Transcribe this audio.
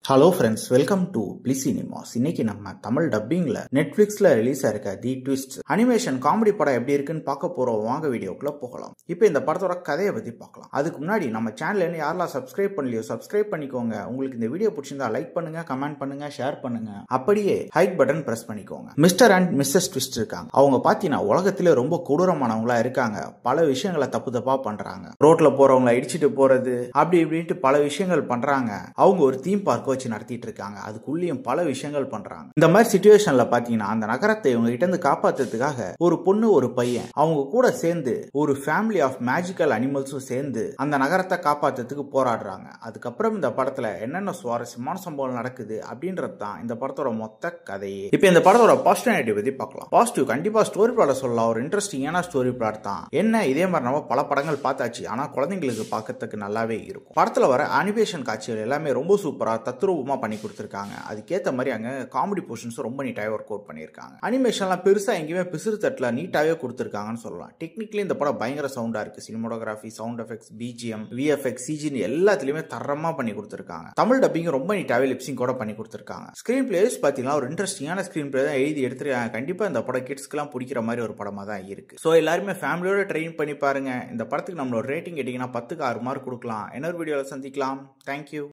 Hello friends, welcome to bliss cinemas. இன்னைக்கு நம்ம Tamil டப்பிங்ல நெட்ஃபிளிக்ஸ்ல release ஆயிருக்க தி ட்விஸ்ட் அனிமேஷன் காமெடி படம் எப்படி இருக்குன்னு பார்க்க போறோம். வாங்க வீடியோக்குள்ள போகலாம். இப்போ இந்த படத்தோட கதையை பத்தி பார்க்கலாம். அதுக்கு முன்னாடி நம்ம சேனல் யாரெல்லாம் சப்ஸ்கிரைப் பண்ணலையோ சப்ஸ்கிரைப் பண்ணிக்கோங்க. உங்களுக்கு இந்த வீடியோ பிடிச்சிருந்தா லைக் பண்ணுங்க, கமெண்ட் பண்ணுங்க, ஷேர் பண்ணுங்க. அப்படியே ஹைக் பட்டன் பிரஸ் பண்ணிக்கோங்க. மிஸ்டர் அண்ட் மிஸ்ஸஸ் ட்விஸ்ட் இருக்காங்க. அவங்க பாத்தீங்கன்னா உலகத்திலே ரொம்ப கொடூரமானவங்களா இருக்காங்க. பல விஷயங்களை தப்பா பண்றாங்க. ரோட்ல போறவங்களை இடிச்சிட்டு போறது, அப்படி இப்படின்ட்டு பல விஷயங்கள் பண்றாங்க. அவங்க ஒரு தீம் பார்க்க வச்சு நடத்திட்டு இருக்காங்க. அதுக்குள்ளேயும் பல விஷயங்கள் பண்றாங்க. இந்த மாதிரி சிச்சுவேஷன்ல பாத்தீங்கன்னா அந்த நகரத்தை இவங்க கிட்ட இருந்து காப்பாத்துறதுக்காக ஒரு பொண்ணு ஒரு பையன் அவங்க கூட சேர்ந்து ஒரு ஃபேமிலி ஆஃப் மேஜிக்கல் அனிமல்ஸும் சேர்ந்து அந்த நகரத்தை காப்பாத்துறதுக்கு போராடுறாங்க. அதுக்கப்புறம் இந்த படத்துல என்னென்ன சுவாரஸ்யமான சம்பவம் நடக்குது அப்படின்றது தான் இந்த படத்தோட மொத்த கதையே. இப்போ இந்த படத்தோட பாசிட்டிவ் நெகட்டிவ் பத்தி பார்க்கலாம். பாசிட்டிவ், கண்டிப்பா ஸ்டோரி பிளாட் சொல்லலாம். ஒரு இன்ட்ரெஸ்டிங்கான ஸ்டோரி பிளாட் தான். என்ன இதே மாதிரி நம்ம பல படங்கள் பார்த்தாச்சு. ஆனா குழந்தைங்களுக்கு பார்க்கறதுக்கு நல்லாவே இருக்கும். படத்துல வர அனிமேஷன் காட்சிகள் எல்லாமே ரொம்ப சூப்பரா தத்ரூபமா பண்ணி கொடுத்திருக்காங்க. அதுக்கேற்ற மாதிரி அங்க காமெடி போர்ஷன்ஸ் ரொம்ப நீட்டாவே ஒர்க் அவுட் பண்ணிருக்காங்க. அனிமேஷன்லாம் பெருசா எங்கேயுமே பிசுறு தட்டல, நீட்டாவே கொடுத்திருக்காங்கன்னு சொல்லலாம். டெக்னிக்கலி இந்த படம் பயங்கர சவுண்டா இருக்கு. Cinematography, sound effects, BGM, VFX, சிஜின்னு எல்லாத்துலயுமே தரமா பண்ணி கொடுத்திருக்காங்க. தமிழ் டப்பிங் ரொம்ப நீட்டாவே லிப்சிங் கூட பண்ணி கொடுத்திருக்காங்க. ஸ்கிரீன் பிளேஸ் பாத்தீங்கன்னா ஒரு இன்ட்ரெஸ்டிங்கான ஸ்கிரீன் பிளே தான் எழுதி எடுத்துருக்காங்க. கண்டிப்பா இந்த படம் கிட்ஸ்க்குலாம் பிடிக்கிற மாதிரி ஒரு படமா தான் இருக்கு. சோ எல்லாருமே ஃபேமிலியோட ட்ரெயின் பண்ணி பாருங்க. இந்த படத்துக்கு நம்மளோட ரேட்டிங் கேட்டீங்கன்னா 10க்கு 6 மார்க் கொடுக்கலாம். இன்னொரு வீடியோல சந்திக்கலாம். தேங்க்யூ.